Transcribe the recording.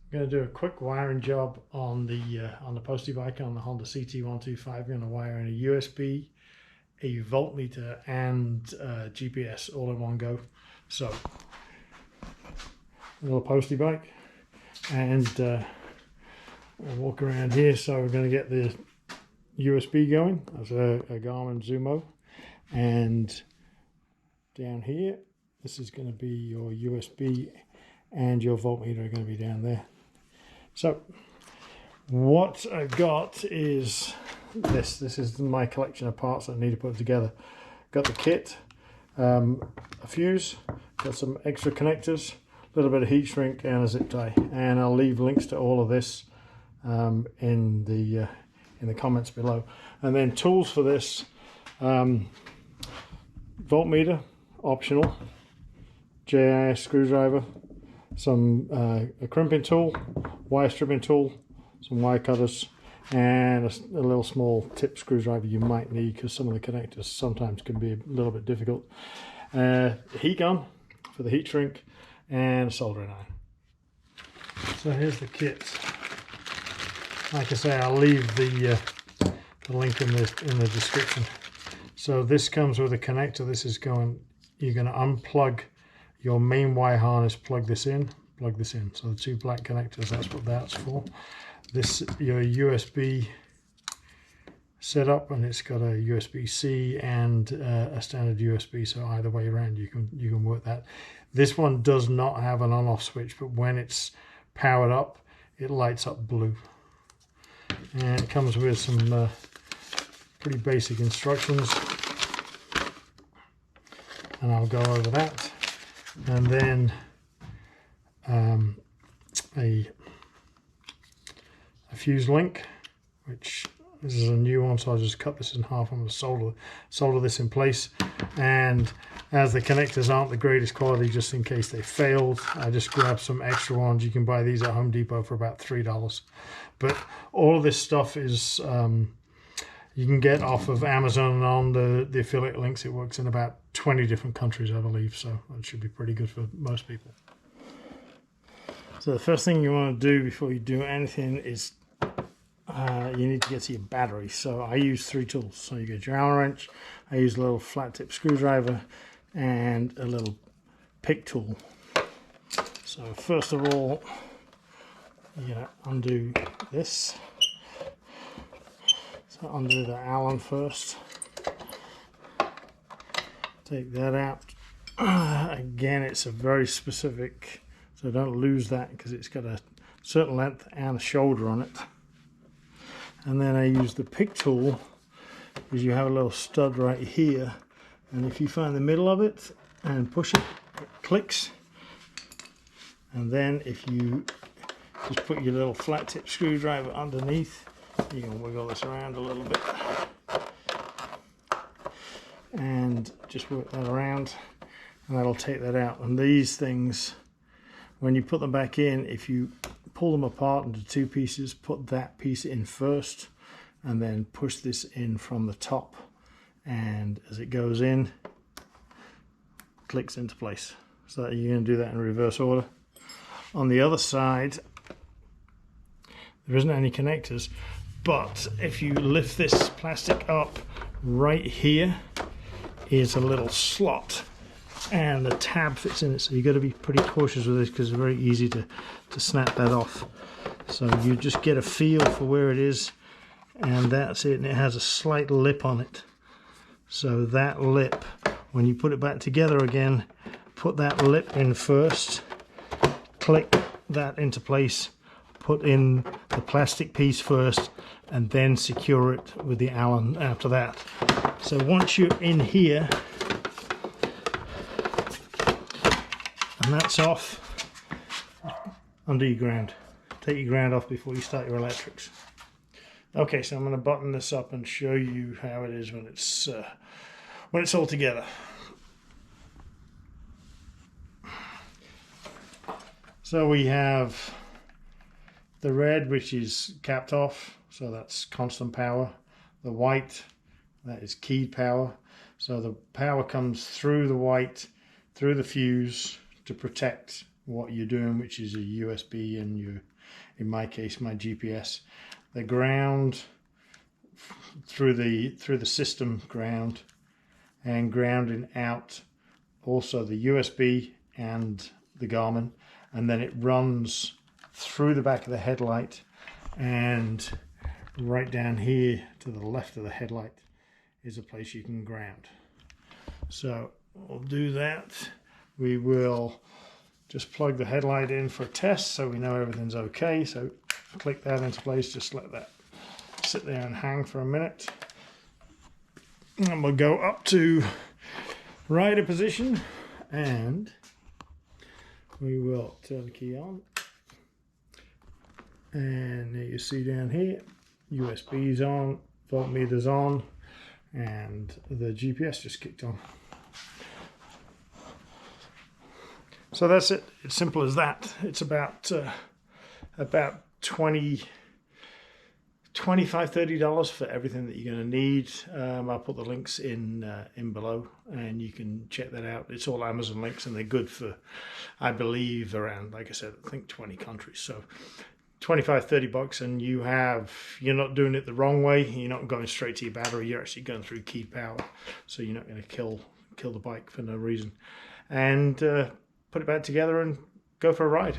I'm going to do a quick wiring job on the Postie bike on the Honda CT125. I'm going to wire in a USB, a voltmeter, and GPS all in one go. So, a little Postie bike, and we'll walk around here. So we're going to get the USB going. That's a Garmin Zumo, and down here, this is going to be your USB, and your voltmeter are going to be down there. So what I've got is this. This is my collection of parts that I need to put together. Got the kit, a fuse, got some extra connectors, a little bit of heat shrink, and a zip tie. And I'll leave links to all of this in the comments below. And then tools for this: voltmeter, optional, JIS screwdriver, a crimping tool, wire stripping tool, some wire cutters, and a little small tip screwdriver you might need because some of the connectors sometimes can be a little bit difficult. A heat gun for the heat shrink, and a soldering iron. So here's the kit. Like I say, I'll leave the link in the description. So this comes with a connector. You're going to unplug your main wire harness, plug this in. So the two black connectors, that's what that's for. This, your USB setup, and it's got a USB-C and a standard USB, so either way around you can work that. This one does not have an on-off switch, but when it's powered up, it lights up blue. And it comes with some pretty basic instructions, and I'll go over that. And then a fuse link, which this is a new one, so I'll just cut this in half. I'm going to solder this in place, and as the connectors aren't the greatest quality, just in case they failed, I just grabbed some extra ones. You can buy these at Home Depot for about $3, but all of this stuff is you can get off of Amazon and on the affiliate links. It works in about 20 different countries, I believe, so it should be pretty good for most people. So the first thing you want to do before you do anything is you need to get to your battery. So I use 3 tools. So you get your Allen wrench, I use a little flat tip screwdriver, and a little pick tool. So first of all, you gotta undo this. So undo the Allen first. Take that out. Again, it's a very specific, so don't lose that because it's got a certain length and a shoulder on it. And then I use the pick tool because you have a little stud right here, and if you find the middle of it and push it, it clicks. And then if you just put your little flat tip screwdriver underneath, you can wiggle this around a little bit and just work that around, and that'll take that out. And these things, when you put them back in, if you pull them apart into 2 pieces, put that piece in first and then push this in from the top, and as it goes in, clicks into place. So you're going to do that in reverse order. On the other side, there isn't any connectors, but if you lift this plastic up, right here is a little slot and the tab fits in it, so you've got to be pretty cautious with this because it's very easy to snap that off. So you just get a feel for where it is, and that's it. And it has a slight lip on it, so that lip, when you put it back together again, put that lip in first, click that into place, put in the plastic piece first, and then secure it with the Allen after that. So once you're in here and that's off, undo your ground. Take your ground off before you start your electrics. Okay, so I'm going to button this up and show you how it is when it's all together. So we have the red, which is capped off, so that's constant power. The white, that is keyed power. So the power comes through the white, through the fuse to protect what you're doing, which is your USB and in my case my GPS, the ground through the system ground, and grounding out also the USB and the Garmin, and then it runs through the back of the headlight, and right down here to the left of the headlight is a place you can ground. So we'll do that. We will just plug the headlight in for a test so we know everything's okay. So click that into place, just let that sit there and hang for a minute. And we'll go up to rider position and we will turn the key on. And there you see down here, USB's on, voltmeter's on, and the GPS just kicked on. So that's it. It's simple as that. It's about $25, $30 for everything that you're going to need. I'll put the links in below, and you can check that out. It's all Amazon links, and they're good for, I believe, around, like I said, I think 20 countries. So 25, 30 bucks, and you're not doing it the wrong way. You're not going straight to your battery. You're actually going through key power, so you're not going to kill the bike for no reason. And put it back together and go for a ride.